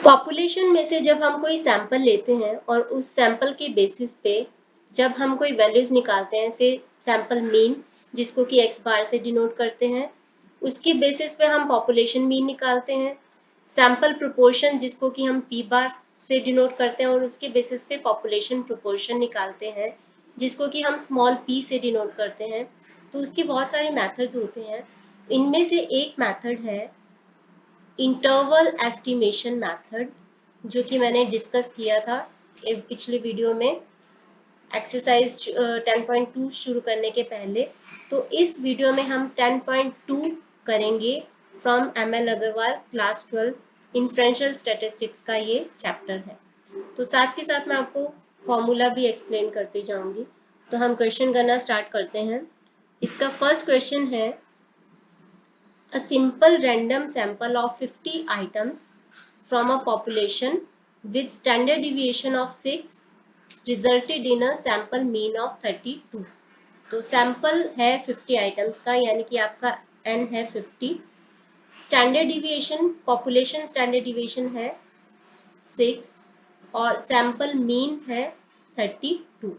Population में से जब हम कोई सैंपल लेते हैं और उस सैंपल के बेसिस पे जब हम कोई वैल्यूज निकालते हैं, से सैंपल मीन जिसको कि x बार से डिनोट करते हैं, उसके बेसिस पे हम पॉपुलेशन मीन निकालते हैं। सैंपल प्रोपोर्शन जिसको कि हम p बार से डिनोट करते हैं और उसके बेसिस पे पॉपुलेशन प्रोपोर्शन निकालते हैं, जिसको कि हम स्मॉल p से डिनोट करते हैं। तो उसके बहुत सारे मेथड्स होते हैं। इनमें से एक मेथड है इंटरवल एस्टिमेशन मेथड, जो कि मैंने डिस्कस किया था पिछले वीडियो में एक्सरसाइज 10.2 शुरू करने के पहले। तो इस वीडियो में हम 10.2 करेंगे from ML Agarwal class 12 inferential statistics का ये चैप्टर है। तो साथ के साथ मैं आपको फॉर्मूला भी एक्सप्लेन करती जाऊंगी। तो हम क्वेश्चन करना स्टार्ट करते हैं। इसका फर्स्ट क्वेश्चन है, a simple random sample of 50 items from a population with standard deviation of 6 resulted in a sample mean of 32। तो सैंपल है 50 आइटम्स का, यानी कि आपका n है 50। Standard deviation, population standard deviation है 6 और सैंपल मीन है 32।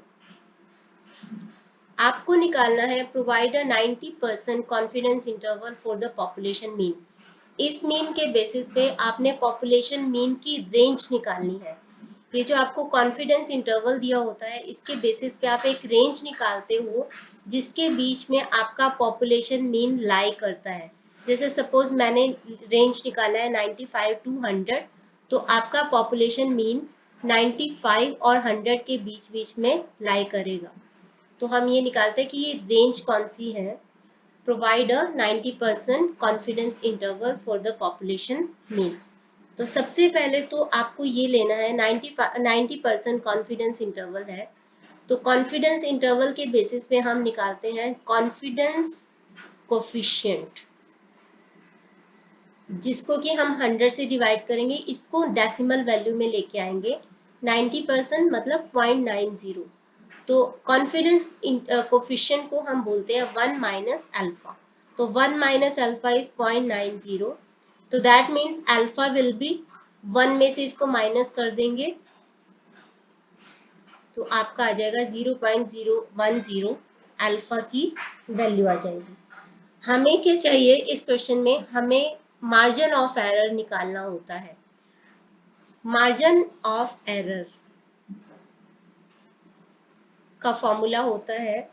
आपको निकालना है provide a 90% confidence interval for the population mean. इस मीन के बेसिस पे आपने पॉपुलेशन मीन की रेंज निकालनी है। ये जो आपको कॉन्फिडेंस इंटरवल दिया होता है, इसके बेसिस पे आप एक रेंज निकालते हो जिसके बीच में आपका पॉपुलेशन मीन लाई करता है। जैसे सपोज मैंने रेंज निकाला है 95 to 100, तो आपका पॉपुलेशन मीन 95 और 100 के बीच बीच में लाई करेगा। तो हम ये निकालते हैं कि ये रेंज कौन सी है। Provide a 90% confidence interval for the population mean. तो सबसे पहले तो आपको ये लेना है 90% कॉन्फिडेंस इंटरवल है। तो कॉन्फिडेंस इंटरवल के बेसिस पे हम निकालते हैं कॉन्फिडेंस कोफिशिएंट, जिसको कि हम 100 से डिवाइड करेंगे, इसको डेसिमल वैल्यू में लेके आएंगे। 90% मतलब 0.90। तो कॉन्फिडेंस कोफिशिएंट को हम बोलते हैं 1 माइनस अल्फा। तो 1 माइनस अल्फा इज 0.90। तो that means alpha will B 1 में से इसको माइनस कर देंगे तो आपका आ जाएगा 0.010 अल्फा की वैल्यू आ जाएगी। हमें क्या चाहिए इस क्वेश्चन में, हमें मार्जिन ऑफ एरर निकालना होता है। मार्जिन ऑफ एरर का फॉर्मूला होता है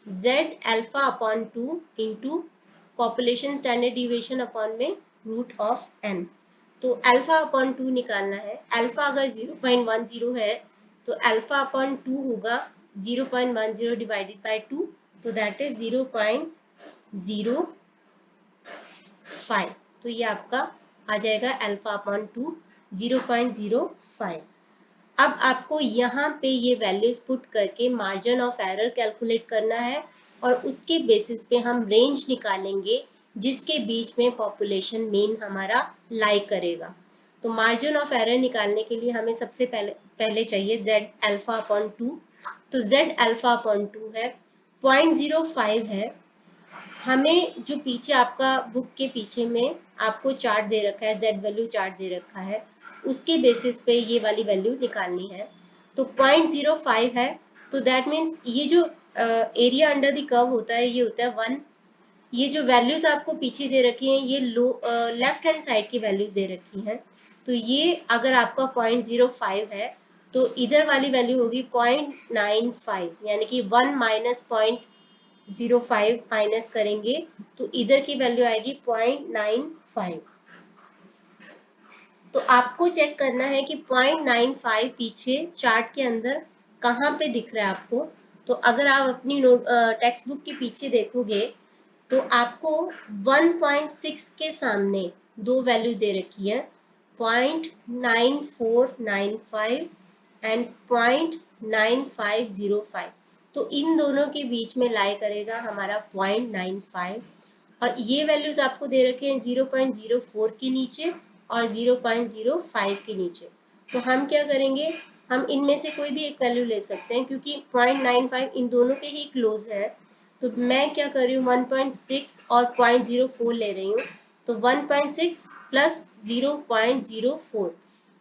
z alpha upon 2 into population standard deviation upon में रूट ऑफ n। तो अल्फा अपॉन 2 निकालना है। अल्फा अगर 0.10 है तो अल्फा अपॉन 2 होगा 0.10 डिवाइडेड बाय 2, तो दैट इज 0.05। तो ये आपका आ जाएगा अल्फा अपॉन 2 0.05। अब आपको यहाँ पे ये वैल्यूज पुट करके मार्जिन ऑफ एरर कैलकुलेट करना है और उसके बेसिस पे हम रेंज निकालेंगे जिसके बीच में पॉपुलेशन मीन हमारा लाई करेगा। तो मार्जिन ऑफ एरर निकालने के लिए हमें सबसे पहले चाहिए z अल्फा अपॉन 2। तो z अल्फा अपॉन 2 है 0.05 है। हमें जो पीछे आपका बुक के पीछे में आपको चार्ट दे रखा है, z वैल्यू चार्ट दे रखा है, उसके बेसिस पे ये वाली वैल्यू निकालनी है। तो 0.05 है, तो दैट मीन्स ये जो एरिया अंडर द कर्व होता है ये होता है 1। ये जो वैल्यूज आपको पीछे दे रखी हैं ये लेफ्ट हैंड साइड की वैल्यूज दे रखी हैं। तो ये अगर आपका 0.05 है तो इधर वाली वैल्यू होगी 0.95, यानी कि 1 माइनस 0.05 माइनस करेंगे तो इधर की वैल्यू आएगी 0.95। तो आपको चेक करना है कि 0.95 पीछे चार्ट के अंदर कहाँ पे दिख रहा है आपको। तो अगर आप अपनी टेक्स्ट बुक के पीछे देखोगे तो आपको 1.6 के सामने दो वैल्यूज दे रखी है, 0.9495 एंड 0.9505। तो इन दोनों के बीच में लाई करेगा हमारा 0.95 और ये वैल्यूज आपको दे रखे हैं 0.04 के नीचे और 0.05 के नीचे। तो हम क्या करेंगे, हम इनमें से कोई भी एक वैल्यू ले सकते हैं क्योंकि 0.95 इन दोनों के ही क्लोज है। तो मैं क्या कर रही हूँ 1.6 और 0.04 ले रही हूँ। तो 1.6 प्लस 0.04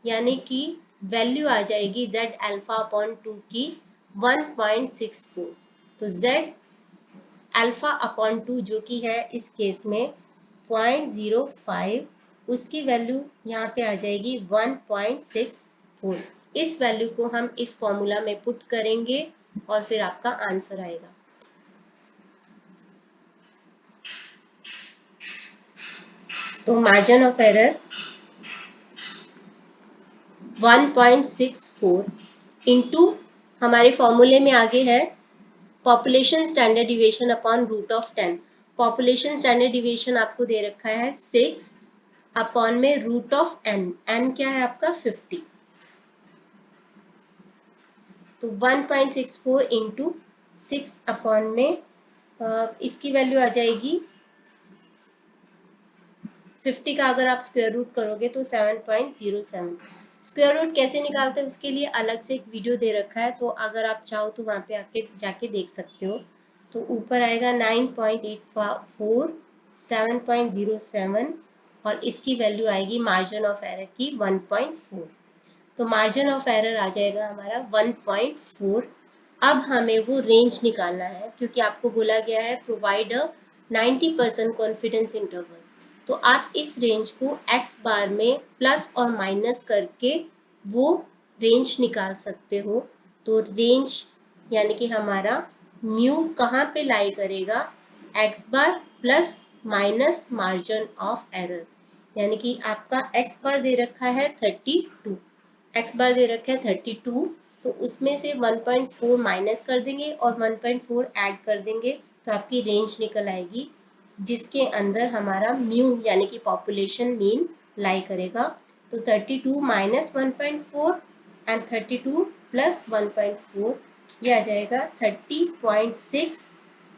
यानी कि वैल्यू आ जाएगी z अल्फा अपॉन 2 की 1.64। तो z अल्फा अपॉन 2 जो कि है इस केस में 0.05, उसकी वैल्यू यहाँ पे आ जाएगी 1.64। इस वैल्यू को हम इस फॉर्मूला में पुट करेंगे और फिर आपका आंसर आएगा। तो मार्जिन ऑफ एरर 1.64 इंटू हमारे फॉर्मूले में आगे है population standard deviation upon root of 10। Population standard deviation आपको दे रखा है 6 अपॉन में रूट ऑफ n। n क्या है आपका 50। तो 1.64 इंटू 6 अपॉन में इसकी वैल्यू आ जाएगी 50 का अगर आप स्क्वायर रूट करोगे तो 7.07। स्क्वायर रूट कैसे निकालते हैं उसके लिए अलग से एक वीडियो दे रखा है, तो अगर आप चाहो तो वहां पे आके जाके देख सकते हो। तो ऊपर आएगा 9.84 7.07 और इसकी वैल्यू आएगी मार्जिन ऑफ एरर की 1.4। तो मार्जिन ऑफ एरर आ जाएगा हमारा 1.4। अब हमें वो रेंज निकालना है क्योंकि आपको बोला गया है प्रोवाइड अ 90% कॉन्फिडेंस इंटरवल। तो आप इस रेंज को x बार में प्लस और माइनस करके वो रेंज निकाल सकते हो। तो रेंज यानी कि हमारा म्यू कहाँ पे लाई करेगा, x bar plus minus margin of error. यानी कि आपका x बार दे रखा है 32, x बार दे रखा है 32, तो उसमें से 1.4 माइनस कर देंगे और 1.4 ऐड कर देंगे तो आपकी रेंज निकल आएगी जिसके अंदर हमारा म्यू यानी कि पॉपुलेशन मीन लाई करेगा। तो 32 माइनस 1.4 एंड 32 प्लस 1.4 ये आ जाएगा 30.6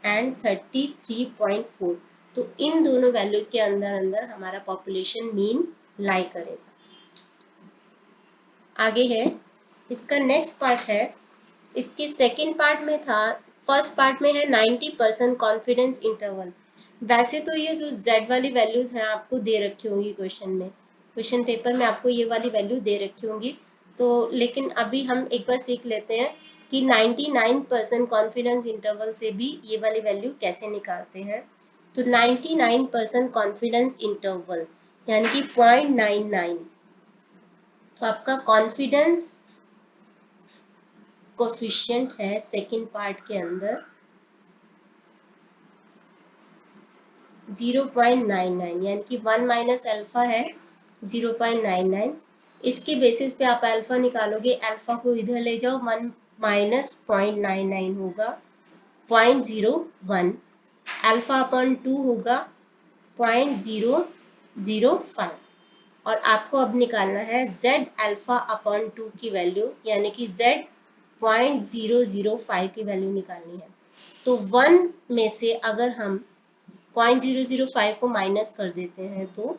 एंड 33.4। तो इन दोनों वैल्यूज के अंदर अंदर हमारा पॉपुलेशन मीन लाई करेगा। आगे है इसका नेक्स्ट पार्ट है, इसके सेकेंड पार्ट में था, फर्स्ट पार्ट में है 90% कॉन्फिडेंस इंटरवल। वैसे तो ये जो z वाली वैल्यूज हैं आपको दे रखी होंगी क्वेश्चन में, क्वेश्चन पेपर में आपको ये वाली वैल्यू दे रखी होंगी। तो लेकिन अभी हम एक बार सीख लेते हैं कि 99% कॉन्फिडेंस इंटरवल से भी ये वाली वैल्यू कैसे निकालते हैं। तो 99% कॉन्फिडेंस इंटरवल यानी कि 0.99, तो आपका कॉन्फिडेंस कोफिशिएंट है सेकेंड पार्ट के अंदर 0.99 यानी कि 1 माइनस अल्फा है 0.99। इसके बेसिस पे आप अल्फा निकालोगे, अल्फा को इधर ले जाओ 1 माइनस 0.99 होगा 0.01, अल्फा अपॉन 2 होगा 0.005 और आपको अब निकालना है z अल्फा अपॉन 2 की वैल्यू यानी कि z 0.005 की वैल्यू निकालनी है। तो 1 में से अगर हम 0.005 को माइनस कर देते हैं तो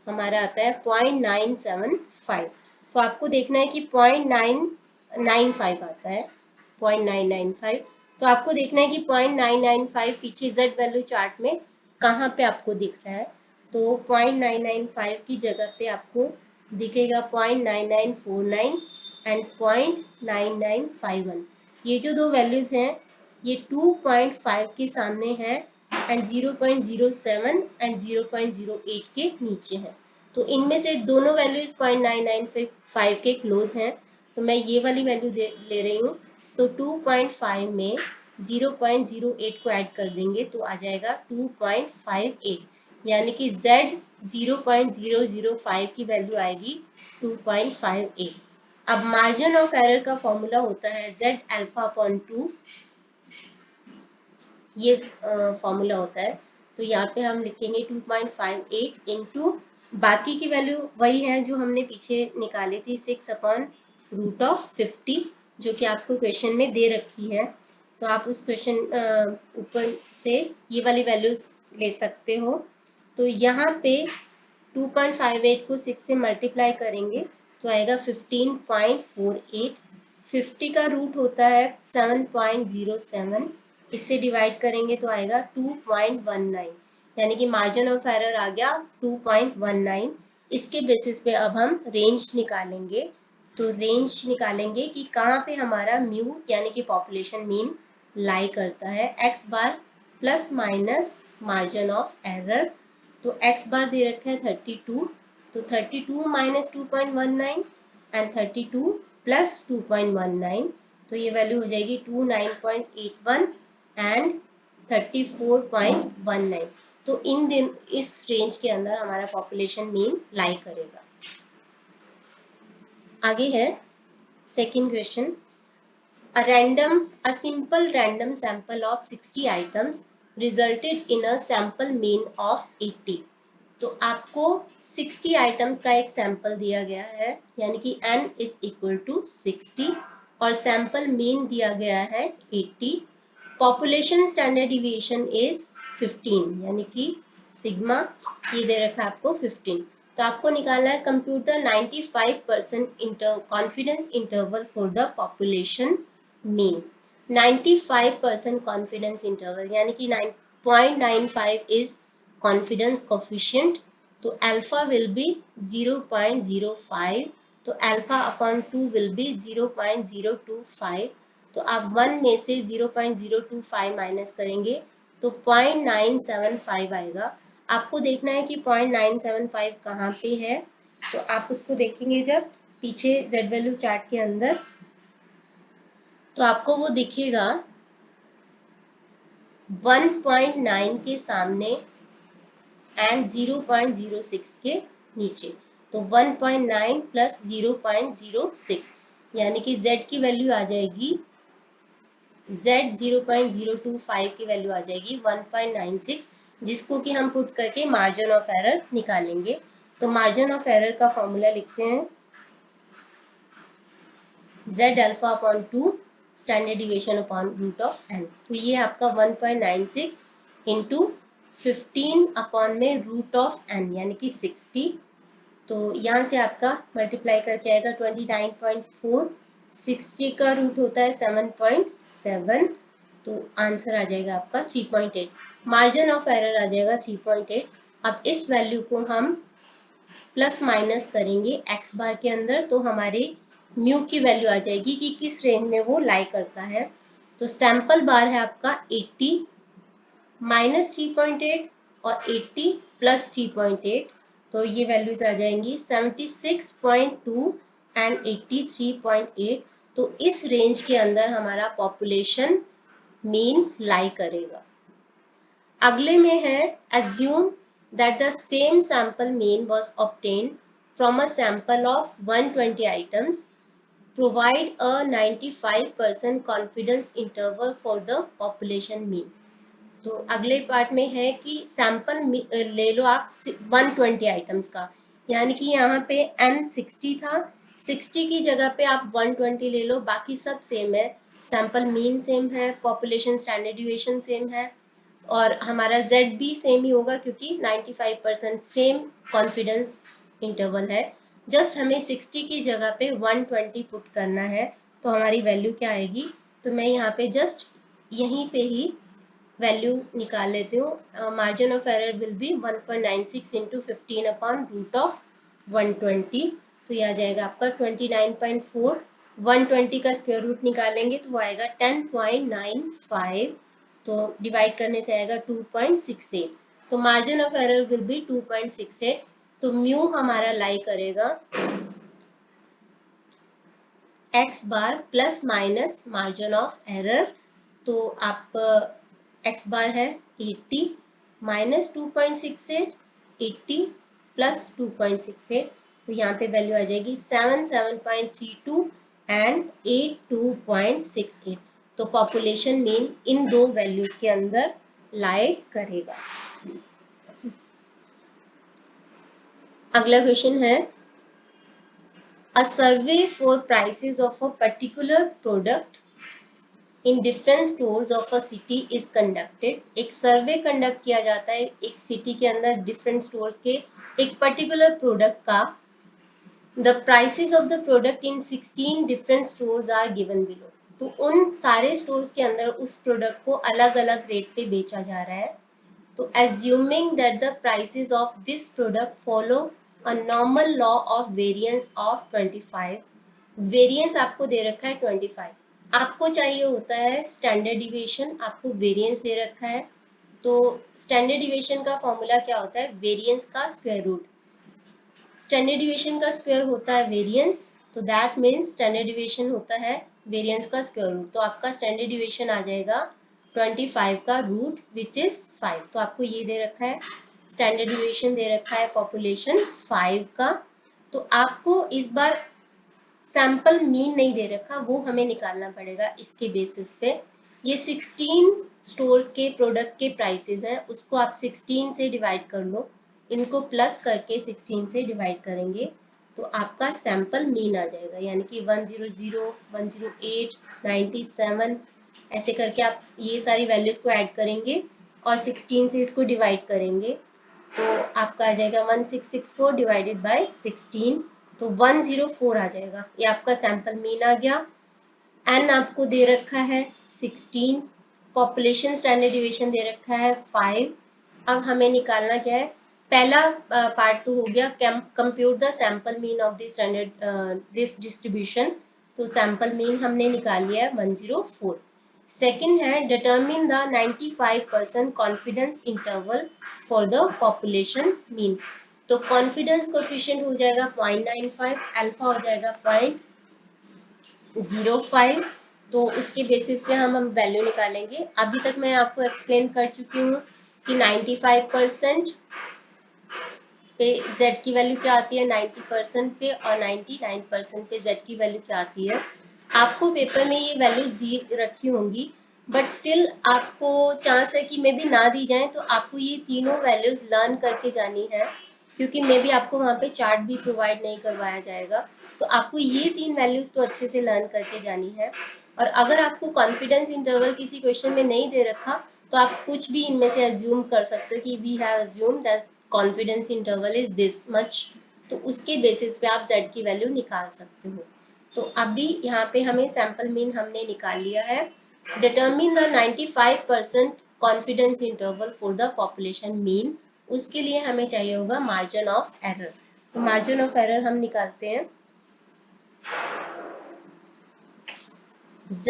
हमारा आता है 0.975। तो आपको देखना है कि 0.995 आता है 0.995। तो आपको देखना है कि 0.995 पीछे z वैल्यू चार्ट में कहाँ पे आपको दिख रहा है। तो 0.995 की जगह पे आपको दिखेगा 0.9949 एंड 0.9951। ये जो दो वैल्यूज हैं ये 2.5 के सामने है एंड 0.07 एंड 0.08 के नीचे है। तो इनमें से दोनों वैल्यूज 0.995 के क्लोज हैं, तो मैं ये वाली वैल्यू ले रही हूँ। तो 2.5 में 0.08 को ऐड कर देंगे तो आ जाएगा 2.58 यानी कि z 0.005 की वैल्यू आएगी 2.58। अब मार्जिन ऑफ एरर का फॉर्मूला होता है z अल्फा अपॉन 2, ये फॉर्मूला होता है। तो यहाँ पे हम लिखेंगे 2.58 इंटू बाकी की वैल्यू वही है जो हमने पीछे निकाली थी 6 अपॉन रूट ऑफ 50 जो कि आपको क्वेश्चन में दे रखी है। तो आप उस क्वेश्चन ऊपर से ये वाली वैल्यूज ले सकते हो। तो यहाँ पे 2.58 को 6 से मल्टीप्लाई करेंगे तो आएगा 15.48। 50 का रूट होता है 7.07, इससे डिवाइड करेंगे तो आएगा 2.19 यानी कि मार्जिन ऑफ एरर आ गया 2.19। इसके बेसिस पे अब हम रेंज निकालेंगे। तो रेंज निकालेंगे कि कहाँ पे हमारा म्यू यानी कि पॉपुलेशन मीन लाई करता है। X bar plus minus margin of error. तो एक्स बार दे रखा है 32, तो 32 माइनस 2.19 एंड 32 प्लस 2.19, तो ये वैल्यू हो जाएगी 29.81 एंड 34.19। तो इस रेंज के अंदर हमारा पॉपुलेशन मीन लाई करेगा। आगे है second question. A simple random sample of 60 items resulted in a sample mean of 80। तो आपको 60 आइटम्स का एक सैंपल दिया गया है, यानी कि n इज इक्वल टू 60 और सैंपल मीन दिया गया है 80। पॉपुलेशन स्टैंडर्ड डिविएशन इज 15, यानी कि सिग्मा ये दे रखा है आपको 15। तो आपको निकालना है computer 95% confidence interval for the population mean. 95% confidence interval यानी कि 0.95 इज कॉन्फिडेंस कोफिशिएंट। तो अल्फा विल बी 0.05, तो अल्फा अपॉन 2 विल बी 0.025। तो आप 1 में से 0.025 माइनस करेंगे तो 0.975 आएगा। आपको देखना है कि 0.975 कहाँ पे है, तो आप उसको देखेंगे जब पीछे z वैल्यू चार्ट के अंदर, तो आपको वो दिखेगा 1.9 के सामने एंड 0.06 के नीचे। तो 1.9 प्लस 0.06 यानी कि z की वैल्यू आ जाएगी, z 0.025 की वैल्यू आ जाएगी 1.96, जिसको कि हम पुट करके मार्जिन ऑफ एरर निकालेंगे। तो मार्जिन ऑफ एरर का फॉर्मूला लिखते हैं z alpha upon 2 standard deviation upon root of n। तो ये आपका 1.96 इंटू 15 अपॉन में रूट ऑफ n यानी कि 60। तो यहाँ से आपका मल्टीप्लाई करके आएगा 29.4, 60 का रूट होता है 7.7, तो आंसर आ जाएगा आपका 3.8। मार्जिन ऑफ एरर आ जाएगा 3.8। अब इस वैल्यू को हम प्लस माइनस करेंगे एक्स बार के अंदर, तो हमारे म्यू की वैल्यू आ जाएगी कि किस रेंज में वो लाई करता है। तो सैंपल बार है आपका 80 माइनस 3.8 और 80 प्लस 3.8, तो ये वैल्यूज आ जाएंगी 76.2 एंड 83.8। तो इस रेंज के अंदर हमारा पॉपुलेशन मीन लाई करेगा। अगले में है assume that the same sample mean was obtained from a sample of 120 items, provide a 95% confidence interval for the population mean। तो अगले पार्ट में है कि सैंपल ले लो आप 120 आइटम्स का, यानी कि यहाँ पे n 60 था, 60 की जगह पे आप 120 ले लो, बाकी सब सेम है, सैंपल मीन सेम है, पॉपुलेशन स्टैंडर्ड डिविएशन सेम है और हमारा z भी सेम ही होगा क्योंकि 95% सेम कॉन्फिडेंस इंटरवल है। जस्ट हमें 60 की जगह पे 120 पुट करना है, तो हमारी वैल्यू क्या आएगी, तो मैं यहाँ पे जस्ट यहीं पे ही वैल्यू निकाल लेती हूँ। Margin of error will be 1.96 into 15 upon root of 120, तो ये आ जाएगा आपका 29.4। 120 का स्क्वायर रूट निकालेंगे तो वो आएगा 10.95, तो डिवाइड करने से आएगा 2.68। तो margin of error will B 2.68। तो म्यू हमारा लाई करेगा x bar plus minus margin of error. तो आप एक्स बार है 80 माइनस 2.68, 80 प्लस 2.68, तो यहाँ पे वैल्यू आ जाएगी 77.32 एंड 82.68। तो पॉपुलेशन मीन इन दो वैल्यूज के अंदर लाई करेगा। अगला क्वेश्चन है A survey for prices of a particular product in different stores of a city is conducted। एक सर्वे कंडक्ट किया जाता है एक सिटी के अंदर डिफरेंट स्टोर्स के एक पर्टिकुलर प्रोडक्ट का। The prices of the product in 16 different stores are given below। तो उन सारे स्टोर्स के अंदर उस प्रोडक्ट को अलग अलग रेट पे बेचा जा रहा है। तो assuming that the prices of this product follow a normal law of variance of 25, variance आपको दे रखा है 25, आपको चाहिए होता है स्टैंडर्ड डिविएशन, आपको वेरिएंस दे रखा है। तो स्टैंडर्ड डिविएशन का फॉर्मूला क्या होता है, वेरिएंस का स्क्वायर रूट। स्टैंडर्ड डिविएशन का स्क्वायर होता है वेरिएंस, तो दैट मीन्स स्टैंडर्ड डिविएशन होता है वेरिएंस का स्क्वायर रूट। तो आपका स्टैंडर्ड डिविएशन आ जाएगा 25 का रूट विच इज 5। तो आपको ये दे रखा है, स्टैंडर्ड डिविएशन दे रखा है पॉपुलेशन 5 का। तो आपको इस बार सैंपल मीन नहीं दे रखा, वो हमें निकालना पड़ेगा इसके बेसिस पे। ये 16 स्टोर्स के प्रोडक्ट के प्राइसेस हैं, उसको आप 16 से डिवाइड कर लो, इनको प्लस करके 16 से डिवाइड करेंगे तो आपका सैंपल मीन आ जाएगा, यानी कि 100, 108, 97 ऐसे करके आप ये सारी वैल्यूज को ऐड करेंगे और 16 से इसको डिवाइड करेंगे तो आपका आ जाएगा 1664 डिवाइडेड बाय 16, तो 104 आ जाएगा। ये आपका सैंपल मीन आ गया। एन आपको दे रखा है 16, पॉपुलेशन स्टैंडर्ड डिविएशन दे रखा है 5। अब हमें निकालना क्या है, पहला पार्ट तो हो गया compute the sample mean of the standard this distribution, तो सैंपल मीन हमने निकाल लिया है 104। सेकंड है determine the 95% confidence interval for the population mean, तो कॉन्फिडेंस कोएफिशिएंट हो जाएगा 0.95, अल्फा हो जाएगा 0.05। तो उसके बेसिस पे हम वैल्यू निकालेंगे। अभी तक मैं आपको एक्सप्लेन कर चुकी हूँ कि 95% पे z की वैल्यू क्या आती है, 90% पे और 99% पे z की वैल्यू क्या आती है। आपको पेपर में ये वैल्यूज दी रखी होंगी, बट स्टिल आपको चांस है कि मे बी ना दी जाए, तो आपको ये तीनों वैल्यूज लर्न करके जानी है, क्योंकि मे बी आपको वहाँ पे चार्ट भी प्रोवाइड नहीं करवाया जाएगा। तो आपको ये 3 वैल्यूज तो अच्छे से लर्न करके जानी है। और अगर आपको कॉन्फिडेंस इंटरवल किसी क्वेश्चन में नहीं दे रखा, तो आप कुछ भी इनमें से अज्यूम कर सकते हो कि we have assume that confidence interval is this much, तो उसके बेसिस पे आप z की वैल्यू निकाल सकते हो। तो अभी यहाँ पे हमें सैंपल मीन हमने निकाल लिया है। Determine the 95% confidence interval for the population mean, उसके लिए हमें चाहिए होगा मार्जिन ऑफ एरर। तो मार्जिन ऑफ एरर हम निकालते हैं z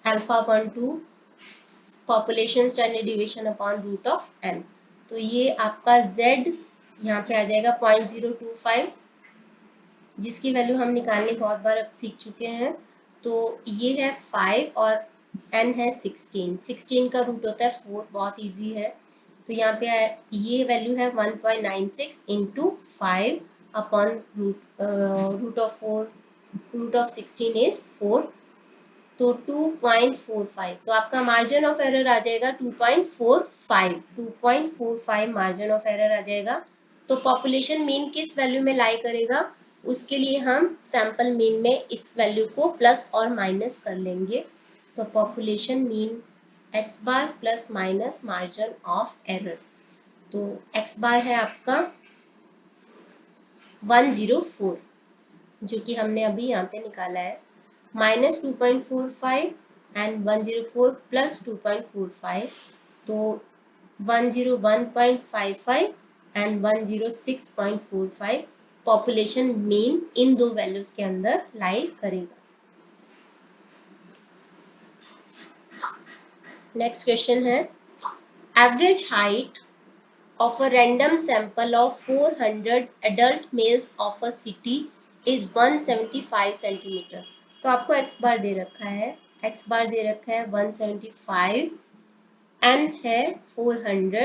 alpha upon 2 population standard deviation upon root of n। तो ये आपका z यहाँ पे आ जाएगा 0.025, जिसकी वैल्यू हम निकालने बहुत बार अब सीख चुके हैं। तो ये है 5 और n है 16, 16 का रूट होता है 4, बहुत इजी है। तो यहाँ पे ये वैल्यू है 1.96 into 5 upon root of 4, root of 16 is 4, तो 2.45। तो आपका मार्जिन ऑफ एरर आ जाएगा 2.45, 2.45 मार्जिन ऑफ एरर आ जाएगा। तो पॉपुलेशन मीन किस वैल्यू में लाई करेगा, उसके लिए हम सैंपल मीन में इस वैल्यू को प्लस और माइनस कर लेंगे। तो population mean x bar plus minus margin of error, तो x बार है आपका 104, जो कि हमने अभी यहाँ पे निकाला है, माइनस 2.45 एंड 104 प्लस 2.45, तो 101.55 एंड 106.45 पॉपुलेशन मीन इन दो वैल्यूज के अंदर लाई करेगा। नेक्स्ट क्वेश्चन है, average height of a random sample of 400 adult males of a city is 175 centimeter। तो आपको x बार दे रखा है, x बार दे रखा है 175, n है 400,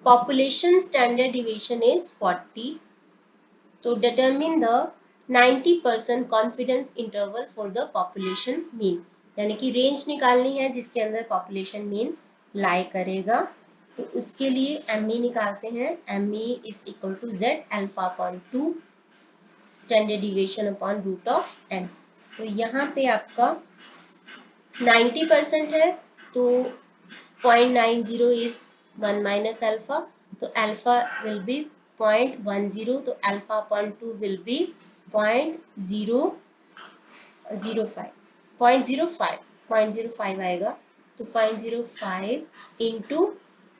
population standard deviation is 40। तो determine the 90% confidence interval for the population mean, यानी कि रेंज निकालनी है जिसके अंदर पॉपुलेशन मीन लाई करेगा। तो उसके लिए एम ई निकालते हैं, M E is equal to Z alpha upon 2 standard deviation upon root of N. तो यहाँ पे आपका 90% है, तो 0.90 इज 1 माइनस अल्फा, तो अल्फा विल बी 0.10, तो अल्फा अपॉन 2 विल बी 0.005 आएगा। तो 0.05 इंटू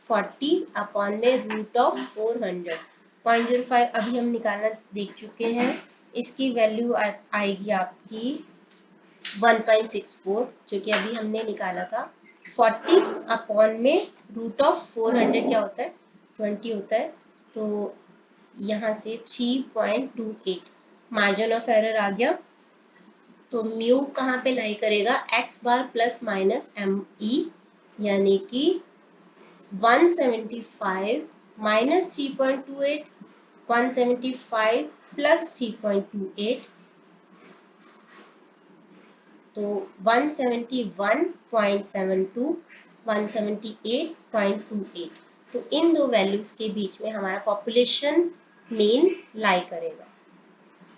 40 अपॉन में रूट ऑफ 400। 0.05 अभी हम निकालना देख चुके हैं, इसकी वैल्यू आएगी आपकी 1.64 जो कि अभी हमने निकाला था। 40 अपॉन में रूट ऑफ 400 क्या होता है, 20 होता है, तो यहाँ से 3.28 मार्जिन ऑफ एरर आ गया। तो म्यू कहाँ पे लाई करेगा, एक्स बार प्लस माइनस एम ई, यानी कि 175 माइनस 3.28, 175 प्लस 3.28, तो 171.72, 178.28। तो इन दो वैल्यूज के बीच में हमारा पॉपुलेशन मीन लाई करेगा।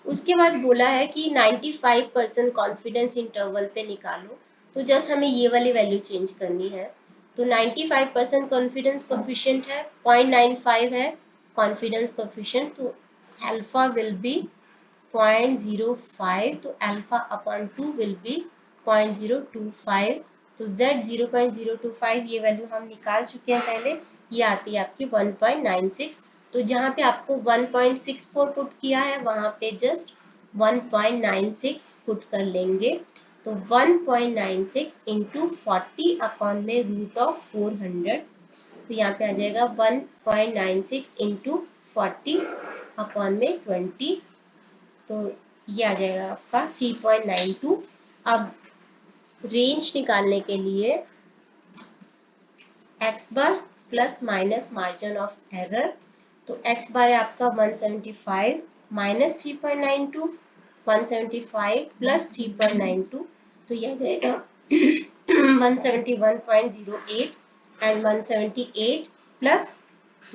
उसके बाद बोला है कि 95% कॉन्फिडेंस इंटरवल पे निकालो, तो जस्ट हमें ये वाली वैल्यू चेंज करनी है। तो 95% कॉन्फिडेंस कोफिशिएंट है, 0.95 है कॉन्फिडेंस कोफिशिएंट, तो अल्फा विल बी 0.05, तो अल्फा अपॉन 2 विल बी 0.025, तो z 0.025 ये वैल्यू हम निकाल चुके हैं पहले, ये आती है आपकी 1.96। तो जहाँ पे आपको 1.64 पुट किया है वहां पे जस्ट 1.96 पुट कर लेंगे, तो 1.96 इंटू 40 अपॉन में रूट ऑफ 400, तो यहाँ पे आ जाएगा 1.96 इंटू 40 अपॉन में 20, तो ये आ जाएगा आपका 3.92। अब रेंज निकालने के लिए x bar plus minus margin of error, तो एक्स बार है आपका 175 माइनस 3.92, 175 प्लस 3.92, तो यह जाएगा 171.08 एंड 178 प्लस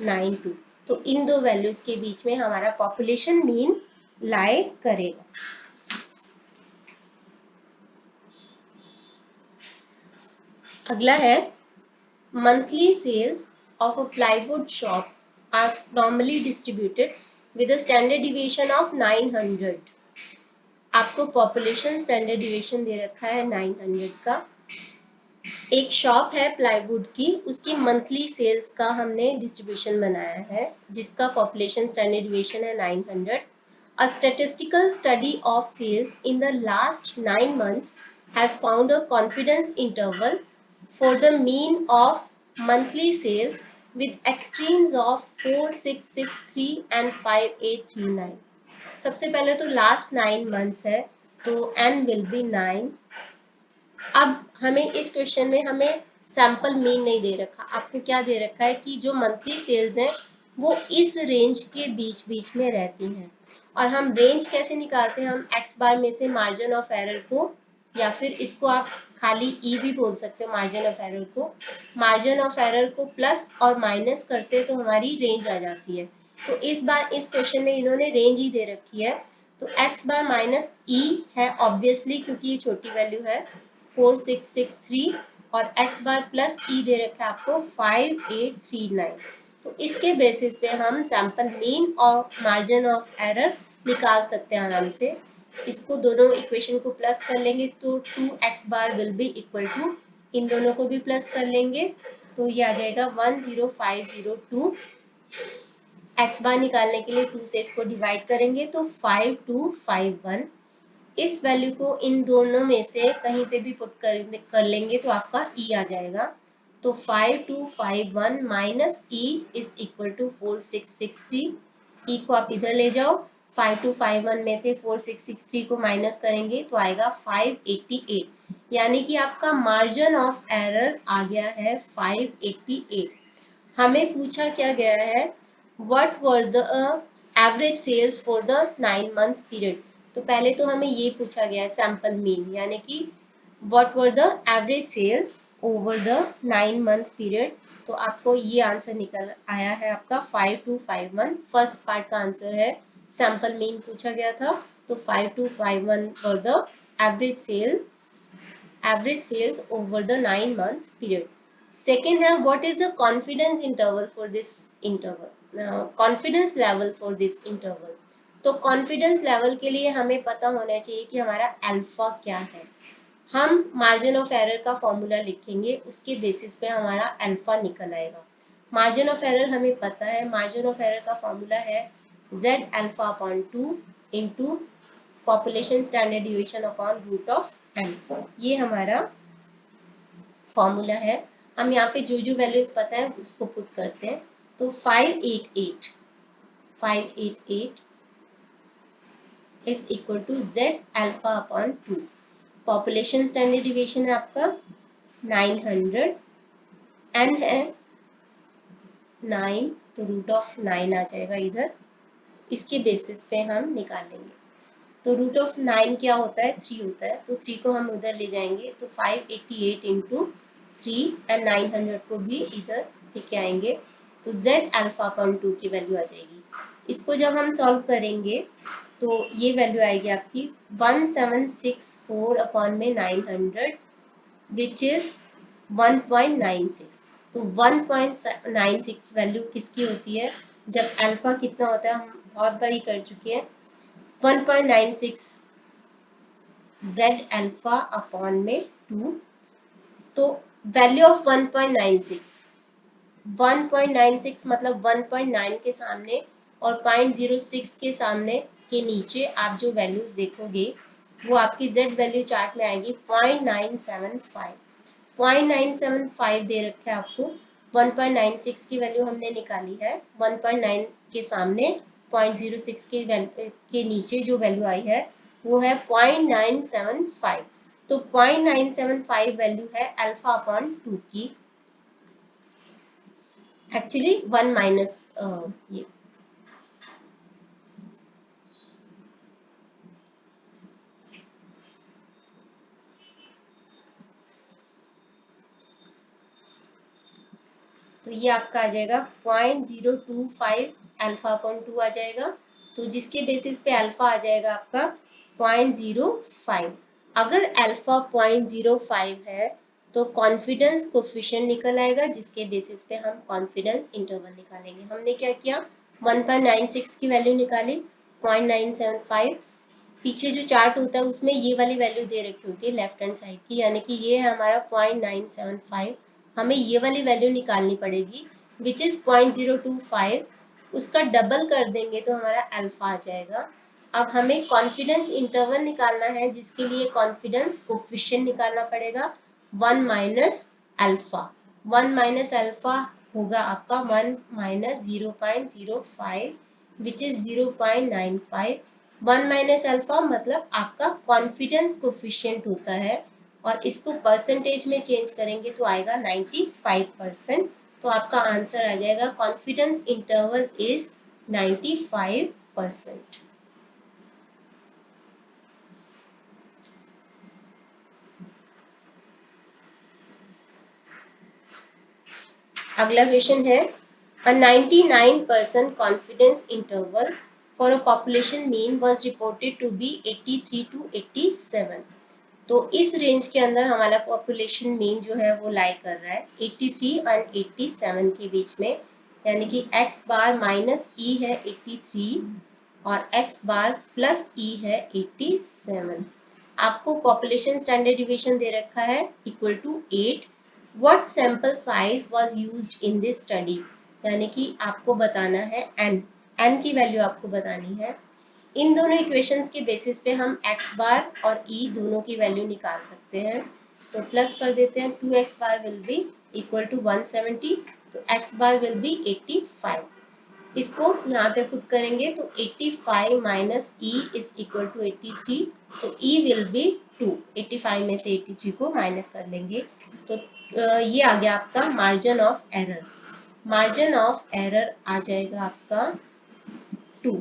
92। तो इन दो वैल्यूज के बीच में हमारा पॉपुलेशन मीन लाई करेगा। अगला है monthly sales of a plywood shop are normally distributed with a standard deviation of 900। आपको पॉपुलेशन स्टैंडर्ड डिविएशन दे रखा है 900 का। एक शॉप है प्लाईवुड की, उसकी मंथली सेल्स का हमने डिस्ट्रीब्यूशन बनाया है जिसका पॉपुलेशन स्टैंडर्ड डिविएशन है 900। A statistical study of sales in the last 9 months has found a confidence interval for the mean of monthly sales with extremes of 4663 and 5839। सबसे पहले तो लास्ट 9 मंथ्स है, तो n will be 9। अब हमें इस question में हमें सैंपल मीन नहीं दे रखा, आपको क्या दे रखा है कि जो मंथली सेल्स हैं वो इस रेंज के बीच बीच में रहती हैं। और हम रेंज कैसे निकालते हैं, हम एक्स बार में से मार्जिन ऑफ एरर को, या फिर इसको आप खाली ई भी बोल सकते हो मार्जिन ऑफ एरर को, मार्जिन ऑफ एरर को प्लस और माइनस करते तो हमारी रेंज आ जाती है। तो इस बार इस क्वेश्चन में इन्होंने रेंज ही दे रखी है, तो एक्स बार माइनस ई है ऑब्वियसली क्योंकि ये छोटी वैल्यू है 4663, और x बार प्लस ई दे रखा है आपको 5839। तो इसके बेसिस पे हम सैंपल मीन और मार्जिन ऑफ एरर निकाल सकते हैं आराम से। इसको दोनों इक्वेशन को प्लस कर लेंगे तो 2x bar will be equal to, इन दोनों को भी प्लस कर लेंगे तो ये आ जाएगा 10502। x बार निकालने के लिए 2 से इसको डिवाइड करेंगे तो 5251। इस वैल्यू को इन दोनों में से कहीं पे भी पुट कर लेंगे तो आपका ई आ जाएगा। तो 5251 minus E is equal to 4663। E को आप इधर ले जाओ, 5251 में से 4663 को माइनस करेंगे तो आएगा 588, यानी कि आपका मार्जिन ऑफ एरर आ गया है 588। हमें पूछा क्या गया है, what were the average sales for the 9 month period. तो पहले तो हमें ये पूछा गया है सैंपल मीन, यानी कि what were the average sales over the 9 month period. तो आपको ये आंसर निकल आया है आपका 5251। फर्स्ट पार्ट का आंसर है, सैंपल मीन पूछा गया था तो 5251 were the average sales over the 9 month period. Second है, what is the confidence interval for this interval, confidence level for this interval. तो कॉन्फिडेंस लेवल के लिए हमें पता होना चाहिए कि हमारा अल्फा क्या है। हम मार्जिन ऑफ एरर का फॉर्मूला लिखेंगे, उसके बेसिस पे हमारा अल्फा निकल आएगा। मार्जिन ऑफ एरर हमें पता है, मार्जिन ऑफ एरर का फॉर्मूला है z alpha upon 2 into population standard deviation upon root of n। ये हमारा फॉर्मूला है। हम यहाँ पे जो जो वैल्यूज पता है उसको पुट करते हैं। तो 588 is equal to z alpha upon 2। Population standard deviation है आपका 900, n है 9, तो रूट ऑफ 9 आ जाएगा इधर। इसके बेसिस पे हम निकालेंगे। तो रूट ऑफ 9 क्या होता है, 3 होता है, तो 3 को हम उधर ले जाएंगे, तो 588 इंटू 3 एंड 900 को भी इधर लेके आएंगे, तो z अल्फा अपॉन 2 की वैल्यू आ जाएगी। इसको जब हम सॉल्व करेंगे तो ये वैल्यू आएगी आपकी 1764 अपॉन में 900 विच इज 1.96। तो 1.96 वैल्यू किसकी होती है, जब अल्फा कितना होता है, हम बहुत बारी कर चुके हैं, 1.96 z अल्फा अपॉन में 2। तो वैल्यू ऑफ 1.96 मतलब 1.9 के सामने और 0.06 के सामने के नीचे आप जो वैल्यूज देखोगे वो आपकी z वैल्यू चार्ट में आएगी 0.975। 0.975 दे रखा है आपको, 1.96 की वैल्यू हमने निकाली है, 1.9 के सामने 0.06 के नीचे जो वैल्यू आई है वो है 0.975। तो 0.975 वैल्यू है अल्फा अपॉन 2 की, एक्चुअली 1 माइनस ये। तो ये आपका आ जाएगा 0.025 अल्फा अपॉन 2 आ जाएगा। तो जिसके बेसिस पे अल्फा आ जाएगा आपका 0.05। अगर अल्फा 0.05 है तो कॉन्फिडेंस कोफिशिएंट निकल आएगा, जिसके बेसिस पे हम कॉन्फिडेंस इंटरवल निकालेंगे। हमने क्या किया, 1.96 की वैल्यू निकाली, 0.975। पीछे जो चार्ट होता है उसमें ये वाली वैल्यू दे रखी होती है लेफ्ट हैंड साइड की, यानी कि ये है हमारा 0.975। हमें ये वाली वैल्यू निकालनी पड़ेगी विच इज 0.025। उसका डबल कर देंगे तो हमारा अल्फा आ जाएगा। अब हमें कॉन्फिडेंस इंटरवल निकालना है, जिसके लिए कॉन्फिडेंस कोफिशिएंट निकालना पड़ेगा 1 माइनस अल्फा। 1 माइनस अल्फा होगा आपका 1 minus 0.05 which is 0.95। 1 minus alpha मतलब आपका कॉन्फिडेंस कोफिशिएंट होता है, और इसको परसेंटेज में चेंज करेंगे तो आएगा 95%। तो आपका आंसर आ जाएगा कॉन्फिडेंस इंटरवल इज 95%। अगला क्वेश्चन है, a 99% confidence interval for a population mean was reported to be 83 to 87। तो इस रेंज के अंदर हमारा पॉपुलेशन मीन जो है वो लाई कर रहा है 83 और 87 के बीच में, यानी कि x बार माइनस ई है 83 और x बार प्लस ई है 87। आपको पॉपुलेशन स्टैंडर्ड डिविएशन दे रखा है equal to 8। What sample size was used in this study, यानी कि आपको बताना है n की वैल्यू आपको बतानी है। इन दोनों इक्वेशंस के बेसिस पे हम x बार और e दोनों की वैल्यू निकाल सकते हैं। तो प्लस कर देते हैं, 2x bar will be equal to 170, तो x बार विल बी 85। इसको यहाँ पे पुट करेंगे तो 85 minus e is equal to 83, तो e विल बी 2। 85 में से 83 को माइनस कर लेंगे तो ये आ गया आपका margin of error. Margin of error आ जाएगा आपका 2,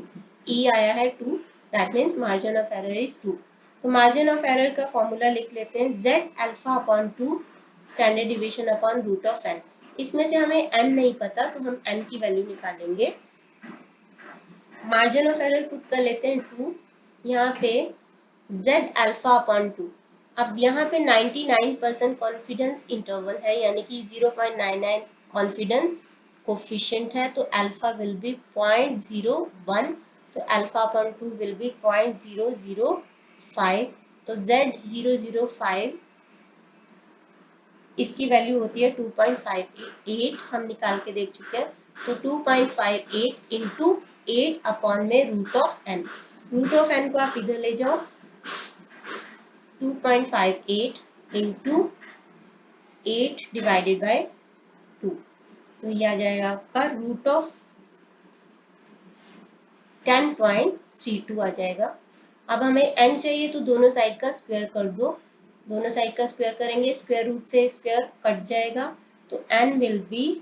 e आया है 2, that means margin of error is 2। तो मार्जिन ऑफ एरर का फॉर्मूला लिख लेते हैं, z alpha upon 2 standard deviation upon root of n। इसमें से हमें n नहीं पता तो हम n की वैल्यू निकालेंगे। मार्जिन ऑफ एरर पुट कर लेते हैं 2, यहाँ पे z अल्फा अपॉन 2। अब यहाँ पे 99% कॉन्फिडेंस इंटरवल है, यानी कि 0.99 कॉन्फिडेंस कोफिशिएंट है, तो अल्फा विल बी 0.01, तो अल्फा अपॉन 2 विल बी 0.005। तो z 005 इसकी वैल्यू होती है 2.58, हम निकाल के देख चुके हैं। तो 2.58 इंटू 8 अपॉन में root of n, root of n को आप इधर ले जाओ, 2.58 इंटू 8 डिवाइडेड बाय 2, तो ये आ जाएगा आपका रूट ऑफ 10.32 आ जाएगा। अब हमें n चाहिए तो दोनों साइड का स्क्वायर कर दो, दोनों साइड का स्क्वायर करेंगे, स्क्वायर रूट से स्क्वायर कट जाएगा, तो n विल बी,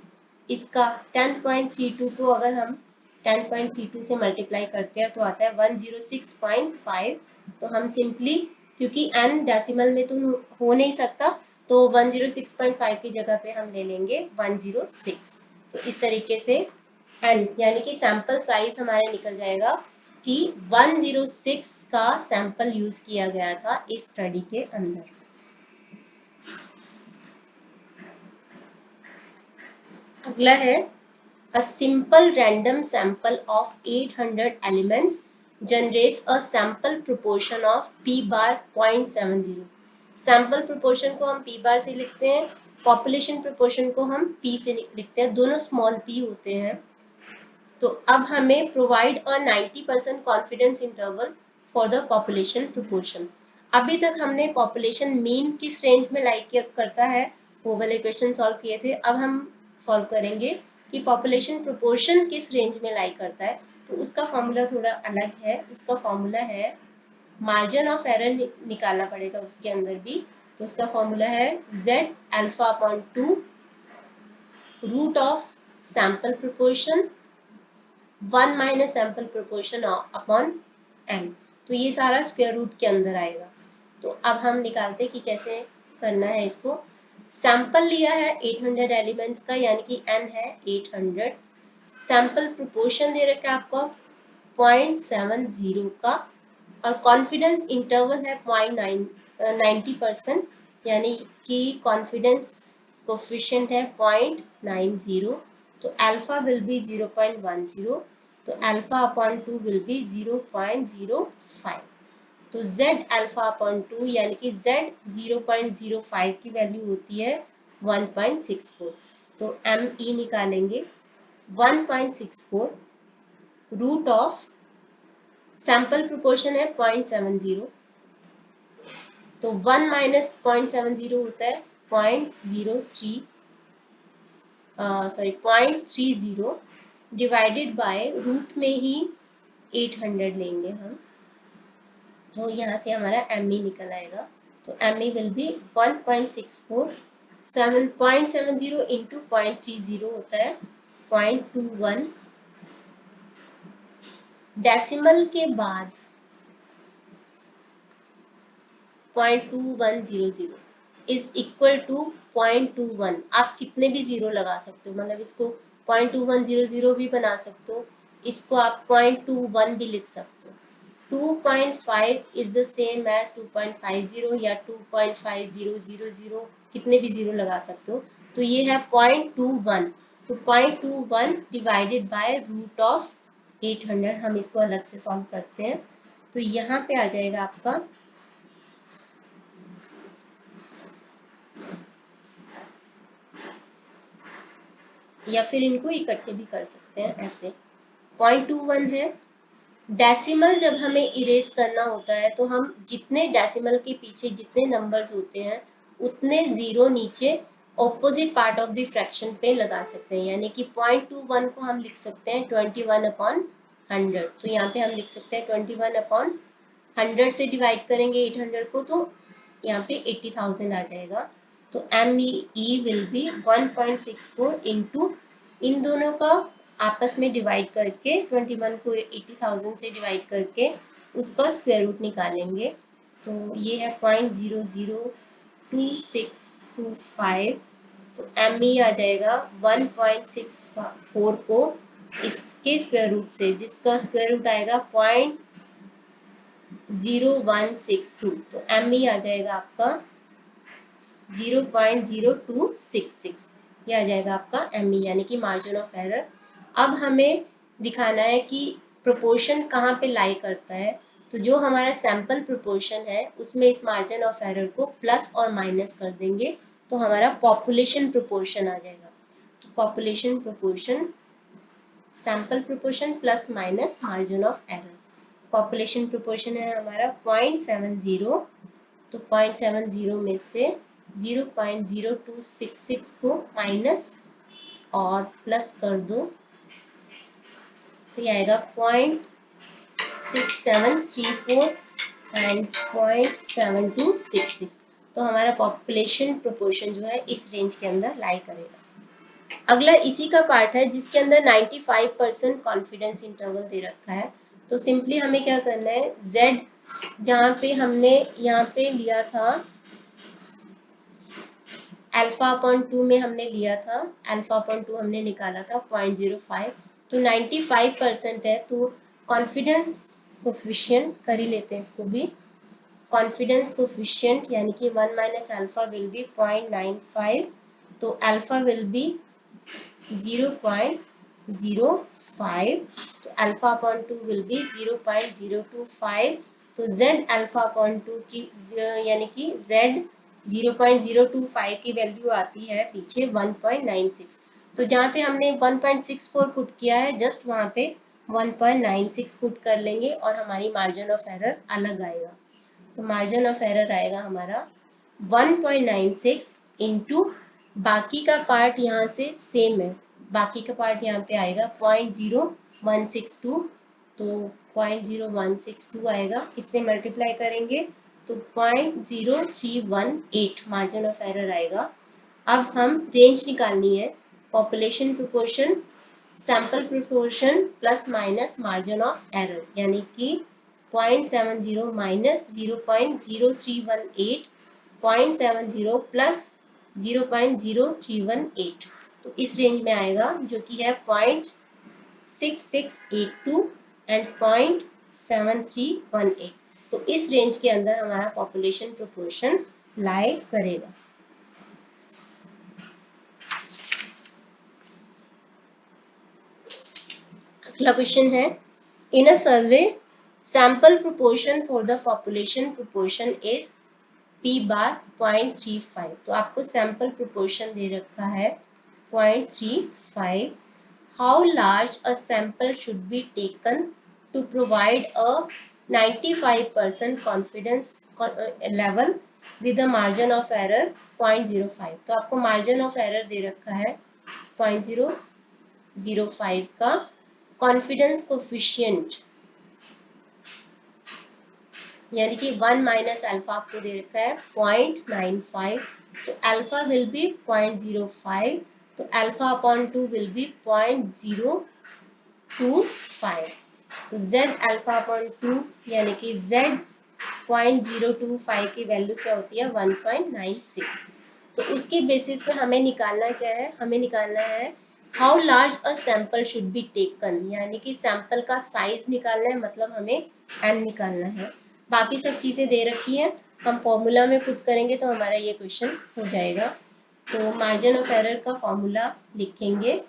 इसका 10.32 को अगर हम 10.32 से मल्टीप्लाई करते हैं तो आता है 106.5। तो हम सिंपली, क्योंकि n डेसिमल में तो हो नहीं सकता, तो 106.5 की जगह पे हम ले लेंगे 106। तो इस तरीके से n यानी कि सैंपल साइज हमारे निकल जाएगा कि 106 का सैंपल यूज किया गया था इस स्टडी के अंदर। अगला है a simple random sample of 800 elements generates a sample proportion of p bar 0.70। Sample proportion को हम p बार से लिखते हैं, पॉपुलेशन प्रोपोर्शन को हम p से लिखते हैं, दोनों स्मॉल p होते हैं। तो अब हमें provide a 90% confidence interval for the population proportion. अभी तक हमने पॉपुलेशन मीन किस रेंज में लाइक करता है वो वाले क्वेश्चन सॉल्व किए थे। अब हम सॉल्व करेंगे कि पॉपुलेशन प्रोपोर्शन किस रेंज में लाइक करता है। तो उसका फॉर्मूला थोड़ा अलग है, उसका फॉर्मूला है, मार्जिन ऑफ एरर निकालना पड़ेगा उसके अंदर भी। तो उसका फॉर्मूला है z alpha upon 2 root of sample proportion 1 minus sample proportion upon n। तो ये सारा स्क्वायर रूट के अंदर आएगा। तो अब हम निकालते कि कैसे करना है इसको। सैंपल लिया है 800 एलिमेंट्स का, यानी कि n है 800। सैंपल प्रोपोर्शन दे रखा है आपको 0.70 का, और कॉन्फिडेंस इंटरवल है 90%, यानी कि कॉन्फिडेंस कोफिशिएंट है 0.90। तो अल्फा विल बी 0.10, तो अल्फा अपॉन 2 विल बी 0.05। तो z अल्फा अपॉन 2 यानी कि z 0.05 की वैल्यू होती है 1.64। तो me निकालेंगे 1.64 रूट ऑफ सैंपल प्रोपोर्शन है 0.70, तो 1 माइनस 0.70 होता है 0.30 डिवाइडेड बाय रूट में ही 800 लेंगे हम, तो यहाँ से हमारा ME निकल आएगा। तो ME विल बी 1.64, 7.70 इंटू 0.30 होता है 0.21, डेसिमल के बाद 0.2100 इज इक्वल टू 0.21। आप कितने भी जीरो लगा सकते हो, मतलब इसको 0.2100 भी बना सकते हो, इसको आप 0.21 भी लिख सकते हो। 2.5 इज द सेम एज 2.50 या 2.5000, कितने भी जीरो लगा सकते हो। तो ये है 0.21, तो 0.21 डिवाइडेड बाय रूट ऑफ 800। हम इसको अलग से सॉल्व करते हैं, तो यहाँ पे आ जाएगा आपका या फिर इनको इकट्ठे भी कर सकते हैं ऐसे। 0.21 है। डेसिमल जब हमें इरेज करना होता है तो हम जितने डेसिमल के पीछे जितने नंबर्स होते हैं उतने जीरो नीचे opposite part of the fraction पे लगा सकते हैं, यानी कि 0.21 को हम लिख सकते हैं 21/100। तो यहाँ पे हम लिख सकते हैं 21/100 से डिवाइड करेंगे 800 को, तो यहाँ पे 80,000 आ जाएगा। तो ME विल बी 1.64 इंटू इन दोनों का आपस में डिवाइड करके 21 को 80,000 से डिवाइड करके उसका स्क्वायर रूट निकालेंगे। तो ये है 0.002625। तो ME आ जाएगा 1.64 को इसके स्क्वायर रूट से, जिसका स्क्वायर रूट आएगा 0.0162, तो ME आ जाएगा आपका 0.0266। ये आ जाएगा आपका ME यानी कि मार्जिन ऑफ एरर। अब हमें दिखाना है कि प्रोपोर्शन कहाँ पे लाई करता है। तो जो हमारा सैंपल प्रोपोर्शन है उसमें इस मार्जिन ऑफ एरर को प्लस और माइनस कर देंगे, तो हमारा पॉपुलेशन प्रोपोर्शन आ जाएगा। तो population proportion sample proportion plus minus margin of error. Population proportion है हमारा 0.70, तो 0.70 में से 0.0266 को माइनस और प्लस कर दो, तो ये आएगा 0.6734 एंड 0.7266। तो हमारा पॉपुलेशन प्रोपोर्शन जो है इस रेंज के अंदर लाई करेगा। अगला इसी का पार्ट है जिसके अंदर 95% कॉन्फिडेंस इंटरवल दे रखा है। तो सिंपली हमें क्या करना है, z जहाँ पे हमने यहाँ पे लिया था अल्फा अपॉन 2 में हमने लिया था, अल्फा अपॉन 2 हमने निकाला था 0.05, तो 95% है, तो कॉन्फिडेंस कोफिशिएंट कर ही लेते हैं इसको भी। कॉन्फिडेंस कोफिशिएंट यानी कि 1 माइनस अल्फा विल बी 0.95, तो अल्फा विल बी 0.05, तो अल्फा अपॉन 2 विल बी 0.025, तो z अल्फा अपॉन 2 की यानी कि z 0.025 की वैल्यू आती है पीछे 1.96। तो जहाँ पे हमने 1.64 पुट किया है जस्ट वहाँ पे 1.96 पुट कर लेंगे और हमारी मार्जिन ऑफ एरर अलग आएगा। तो मार्जिन ऑफ एरर आएगा हमारा 1.96 इंटू बाकी का पार्ट यहाँ से सेम है, बाकी का पार्ट यहाँ पे आएगा 0.0162, तो 0.0162 आएगा, इससे मल्टीप्लाई करेंगे तो 0.0318 मार्जिन ऑफ एरर आएगा। अब हम रेंज निकालनी है, population proportion sample proportion plus minus margin of error, यानी कि 0.70 माइनस 0.0318, 0.70 प्लस 0.0318, तो इस रेंज में आएगा जो कि है 0.6682 एंड 0.7318। तो इस रेंज के अंदर हमारा पॉपुलेशन प्रोपोर्शन लाई करेगा। अगला क्वेश्चन है, in a survey sample proportion for the population proportion is P bar 0.35, तो आपको सैंपल प्रोपोर्शन दे रखा है 0.35। How large a sample should be taken to provide a 95% confidence level with a margin of error 0.05। तो आपको margin of error दे रखा है 0.005 का, कॉन्फिडेंस कोफिशिएंट यानी कि 1 माइनस अल्फा आपको दे रखा है 0.95, तो अल्फा विल बी 0.05, तो अल्फा अपॉन 2 विल बी 0.025, तो z अल्फा अपॉन 2 यानी कि z 0.025 की वैल्यू क्या होती है 1.96। तो उसके बेसिस पे हमें निकालना क्या है, हमें निकालना है how large a sample should be taken, यानी कि सैंपल का साइज निकालना है, मतलब हमें n निकालना है। बाकी सब चीजें दे रखी हैं, हम फॉर्मूला में पुट करेंगे तो हमारा ये क्वेश्चन हो जाएगा। तो मार्जिन ऑफ एरर का फॉर्मूला लिखेंगे,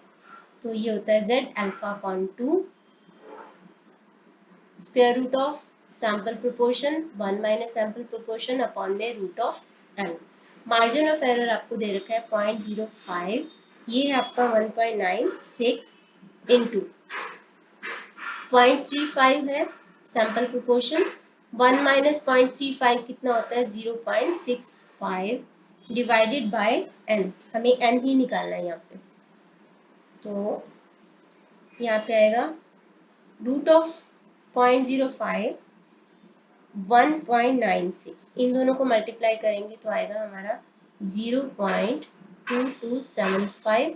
तो ये होता है z alpha upon 2 square root of sample proportion 1 minus sample proportion upon में root of n। Margin of error आपको दे रखा है 0.05, ये है आपका 1.96 इंटू 0.35 है सैंपल प्रोपोर्शन, 1 माइनस 0.35 कितना होता है 0.65 डिवाइडेड बाय n, हमें n ही निकालना है यहाँ पे, तो यहाँ पे आएगा रूट ऑफ 0.05 1.96, इन दोनों को मल्टीप्लाई करेंगे तो आएगा हमारा 0.2275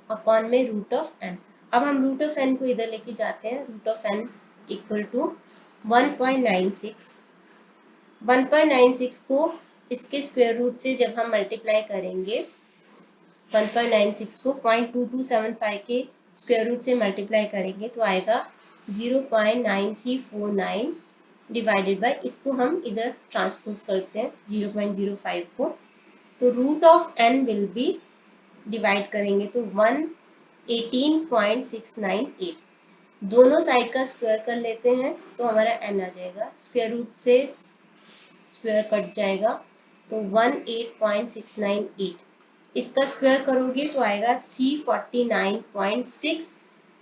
अपॉन में रूट ऑफ n। अब हम रूट ऑफ n को इधर लेके जाते हैं, root of n equal to 1.96, 1.96 को इसके स्क्वायर रूट से जब हम मल्टीप्लाई करेंगे, 1.96 को 0.2275 के स्क्वायर रूट से मल्टीप्लाई करेंगे तो आएगा 0.9349 डिवाइडेड बाय, इसको हम इधर ट्रांसपोज करते हैं 0.05 को, तो root of n will be divide करेंगे तो 118.698, दोनों साइड का स्क्वायर कर लेते हैं तो हमारा n आ जाएगा, स्क्वायर रूट से स्क्वायर कट जाएगा तो 18698, इसका स्क्वायर करोगे तो आएगा 349.6।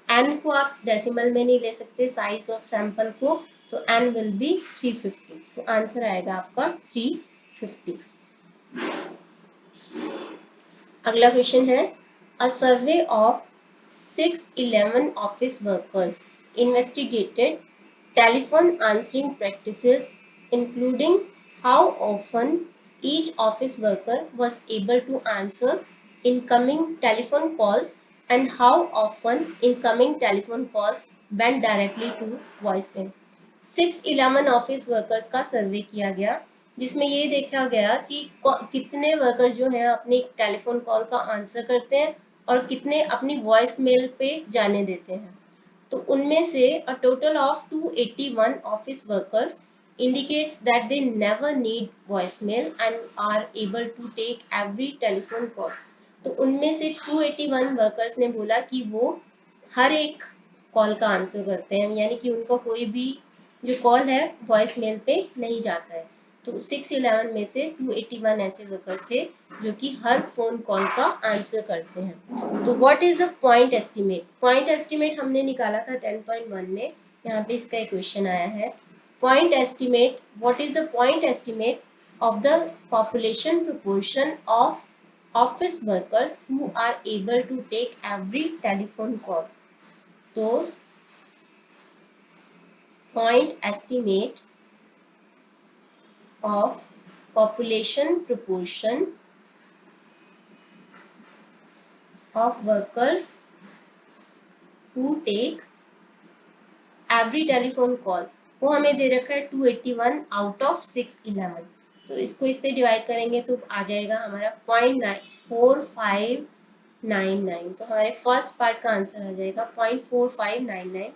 n को आप डेसिमल में नहीं ले सकते साइज ऑफ सैंपल को, तो n विल बी 350, तो आंसर आएगा आपका 350। अगला क्वेश्चन है, a survey of 611 office workers investigated telephone answering practices, including how often each office worker was able to answer incoming telephone calls and how often incoming telephone calls went directly to voicemail। 611 office workers का सर्वे किया गया, जिसमें ये देखा गया कि कितने workers जो हैं अपनी टेलीफोन कॉल का आंसर करते हैं और कितने अपनी वॉइस मेल पे जाने देते हैं। तो उनमें से a total of 281 office workers indicates that they never need voicemail and are able to take every telephone call। तो उनमें से 281 वर्कर्स ने बोला कि वो हर एक कॉल का आंसर करते हैं, यानी कि उनको कोई भी जो कॉल है वॉइस मेल पे नहीं जाता है। तो 611 में से 281 ऐसे वर्कर्स थे जो कि हर फोन कॉल का आंसर करते हैं। तो what is the point estimate? Point estimate हमने निकाला था 10.1 में, यहाँ पे इसका एक क्वेश्चन आया है। Point estimate, what is the point estimate of the population proportion of office workers who are able to take every telephone call. तो point estimate of population proportion of workers who take every telephone call, वो हमें दे रखा है 281 out of 611। तो इसको इससे divide करेंगे तो आ जाएगा हमारा 0.4599। तो हमारे फर्स्ट पार्ट का आंसर आ जाएगा 0.4599।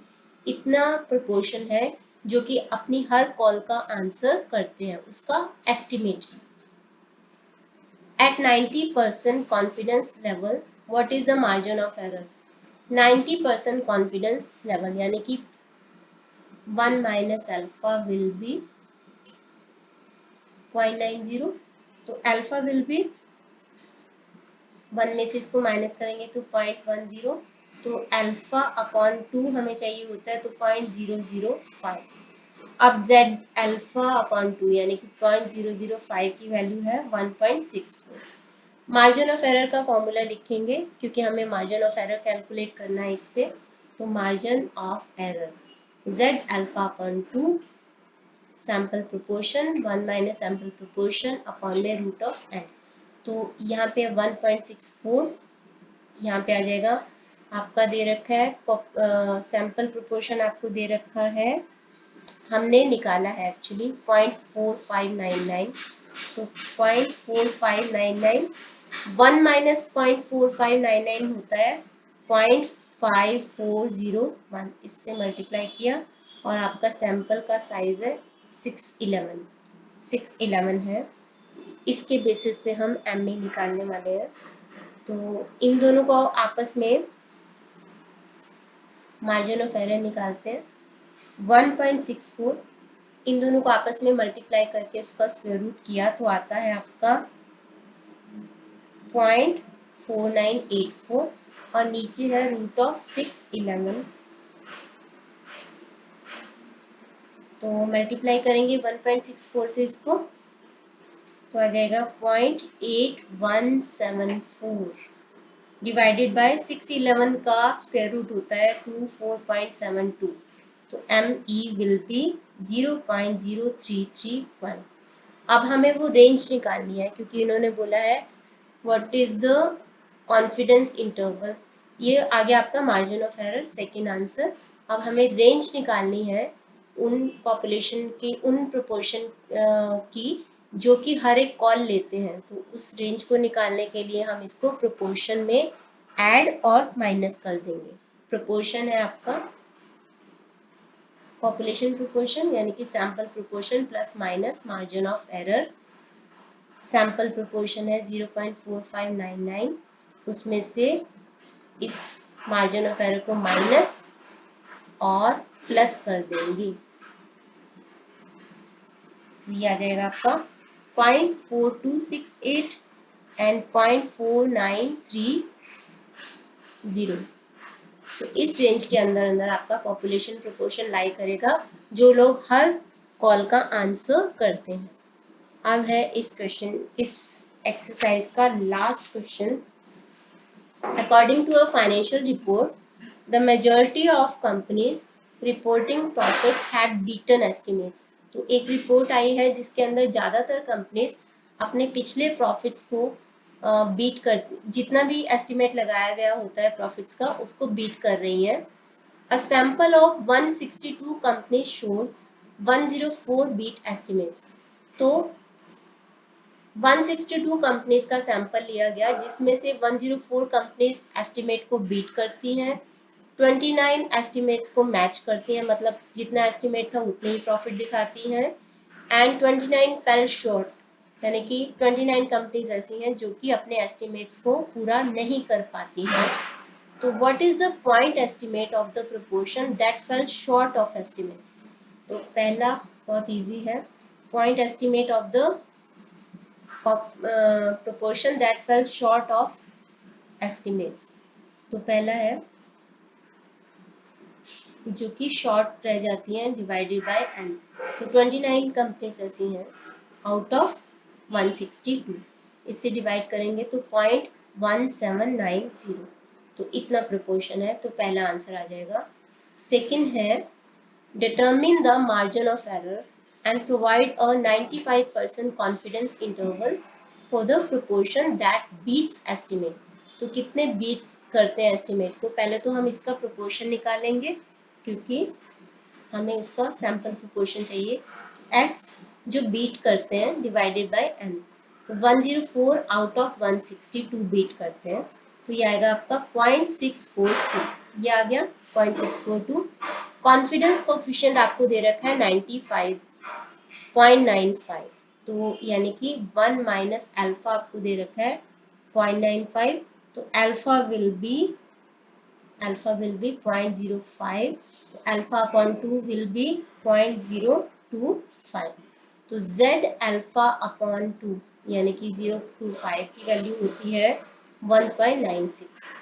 इतना प्रोपोर्शन है जो कि अपनी हर कॉल का आंसर करते हैं, उसका एस्टिमेट है। At 90% confidence level, what is the margin of error? 90% confidence level यानी कि 1 minus alpha will be 0.90, तो alpha will be 1 में से इसको माइनस करेंगे तो 0.10, तो अल्फा अपॉन 2 हमें चाहिए होता है तो 0.005। अब z अल्फा अपॉन 2 यानी कि 0.005 की वैल्यू है 1.64। मार्जिन ऑफ एरर का फॉर्मूला लिखेंगे क्योंकि हमें मार्जिन ऑफ एरर कैलकुलेट करना है इस पे। तो margin of error z alpha upon 2 sample proportion 1 minus sample proportion upon में रूट ऑफ n। तो यहाँ पे 1.64, यहाँ पे आ जाएगा आपका दे रखा है सैंपल प्रोपोर्शन आपको दे रखा है, हमने निकाला है एक्चुअली 0.4599। तो 0.4599 1 माइनस 0.4599 होता है 0.5401, इससे मल्टीप्लाई किया और आपका सैंपल का साइज है 611 है। इसके बेसिस पे हम MA निकालने वाले हैं। तो इन दोनों को आपस में मार्जिन ऑफ एरर निकालते हैं। 1.64 इन दोनों को आपस में मल्टीप्लाई करके उसका स्क्वायर रूट किया तो आता है आपका 0.4984 और नीचे है रूट ऑफ 611। तो मल्टीप्लाई करेंगे 1.64 से इसको तो आ जाएगा 0.8174 डिवाइडेड बाय 611 का स्क्वायर रूट होता है 24.72। तो ME विल बी 0.0331। अब हमें वो रेंज निकालनी है क्योंकि इन्होंने बोला है what is the confidence interval. ये आ गया आपका margin of error second answer. अब हमें रेंज निकालनी है उन पॉपुलेशन की, उन प्रोपोर्शन की जो कि हर एक कॉल लेते हैं। तो उस रेंज को निकालने के लिए हम इसको प्रोपोर्शन में ऐड और माइनस कर देंगे। प्रोपोर्शन है आपका पॉपुलेशन प्रोपोर्शन यानी कि sample proportion plus minus margin of error. Sample proportion है 0.4599, उसमें से इस मार्जिन ऑफ एरर को माइनस और प्लस कर देंगे। तो ये आ जाएगा आपका 0.4268 एंड 0.4930। तो इस रेंज के अंदर अंदर आपका पॉपुलेशन प्रोपोर्शन लाई करेगा जो लोग हर कॉल का आंसर करते हैं। अब है इस एक्सरसाइज का last question. According to a financial report, the majority of companies reporting profits had beaten estimates. तो एक रिपोर्ट आई है जिसके अंदर ज्यादातर कंपनीज अपने पिछले प्रॉफिट्स को बीट कर, जितना भी एस्टिमेट लगाया गया होता है प्रॉफिट्स का, उसको बीट कर रही हैं। A sample of 162 companies showed 104 beat estimates. तो 162 कंपनीज का सैंपल लिया गया जिसमें से 104 कंपनीज एस्टिमेट को बीट करती हैं, 29 एस्टिमेट्स को मैच करती हैं, मतलब जितना एस्टिमेट था उतने ही प्रॉफिट दिखाती हैं, एंड 29 फेल शॉर्ट, यानी कि 29 कंपनीज ऐसी हैं जो कि अपने एस्टिमेट्स को पूरा नहीं कर पाती हैं। तो what is the point estimate of the proportion that fell short of estimates. तो पहला बहुत इजी है, point estimate of the proportion that fell short of estimates। तो पहला है जो कि शॉर्ट रह जाती हैं डिवाइडेड बाय n। तो 29 कंपनीज ऐसी हैं आउट ऑफ 162, इससे डिवाइड करेंगे तो 0.1790, तो इतना प्रोपोर्शन है, तो पहला आंसर आ जाएगा। सेकंड है determine the margin of error and provide a 95% confidence interval for the proportion that beats estimate. तो कितने बीट करते हैं एस्टिमेट को, पहले तो हम इसका प्रोपोर्शन निकालेंगे क्योंकि हमें उसका सैंपल प्रोपोर्शन चाहिए। x जो बीट करते हैं डिवाइडेड बाय n, तो 104 आउट ऑफ 162 बीट करते हैं, तो ये आएगा आपका 0.642, ये आ गया 0.642। कॉन्फिडेंस कोफिशिएंट आपको दे रखा है 95.95, तो यानी कि 1 माइनस अल्फा आपको दे रखा है 0.95, तो अल्फा विल बी 0.05, तो अल्फा अपॉन 2 विल बी 0.025, तो z अल्फा अपॉन 2 यानी कि 025 की वैल्यू होती है 1.96।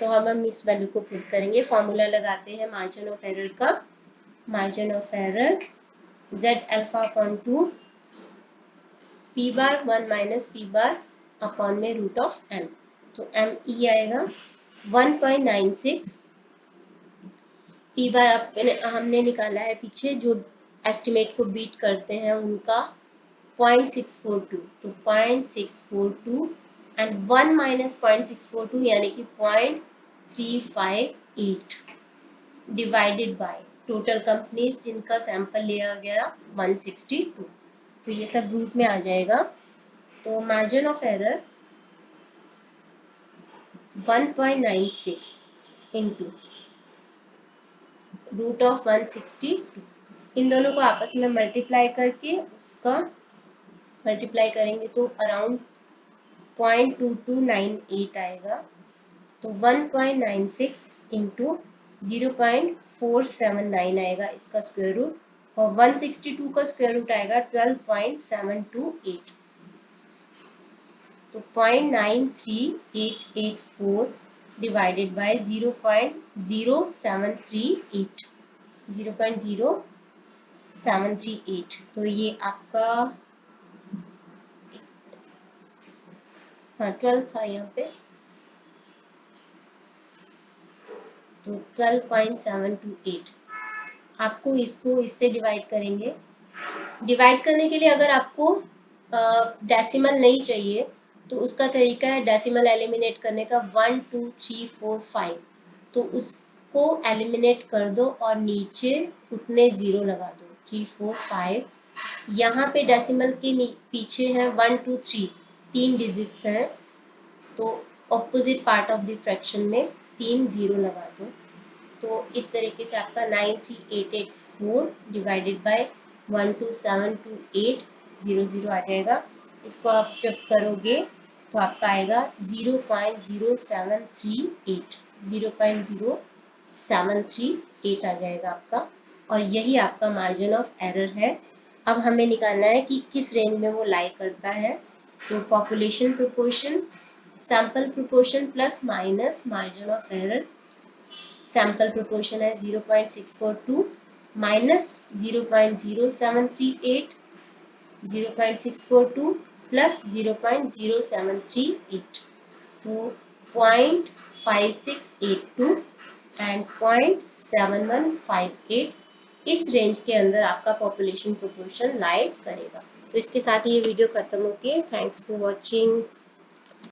तो हम इस वैल्यू को पुट करेंगे, फॉर्मूला लगाते हैं मार्जिन ऑफ एरर का। Margin of error z alpha upon 2 p bar 1 minus p bar upon में रूट ऑफ n, तो m e आएगा 1.96। p बार हमने निकाला है पीछे जो एस्टिमेट को बीट करते हैं उनका 0.642, तो 0.642 एंड 1 माइनस 0.642 यानी कि 0.358 डिवाइडेड बाय टोटल कंपनीज जिनका सैंपल लिया गया 162, तो ये सब रूट में आ जाएगा। तो margin of error 1.96 into root of 162, इन दोनों को आपस में मल्टीप्लाई करके उसका मल्टीप्लाई करेंगे तो अराउंड 0.2298 आएगा। तो 1.96 इंटू 0.479 आएगा इसका स्क्वायर रूट, और 162 का स्क्वायर रूट आएगा 12.728, तो 0.93884 डिवाइडेड बाय 0.0738, तो ये आपका 12 था यहाँ पे, तो 12.728। आपको इसको इससे डिवाइड करेंगे। डिवाइड करने के लिए अगर आपको डेसिमल नहीं चाहिए तो उसका तरीका है डेसिमल एलिमिनेट करने का 1 2 3 4 5, तो उसको एलिमिनेट कर दो और नीचे उतने जीरो लगा दो 3 4 5। यहाँ पे डेसिमल के पीछे है 1 2 3, 3 डिजिट्स हैं, तो opposite part of the fraction में 3 जीरो लगा दो, तो इस तरीके से आपका 93884 डिवाइडेड बाय 1272800 आ जाएगा। इसको आप जब करोगे तो आपका आएगा 0.0738 आ जाएगा आपका, और यही आपका मार्जिन ऑफ एरर है अब हमें निकालना है कि किस रेंज में वो लाई करता है। तो population proportion, sample proportion plus minus margin of error. Sample proportion है 0.642 माइनस 0.0738, 0.642 प्लस 0.0738, तो 0.5682 एंड 0.7158 इस रेंज के अंदर आपका पॉपुलेशन प्रोपोर्शन लाई करेगा। तो इसके साथ ही ये वीडियो खत्म होती है। Thanks for watching.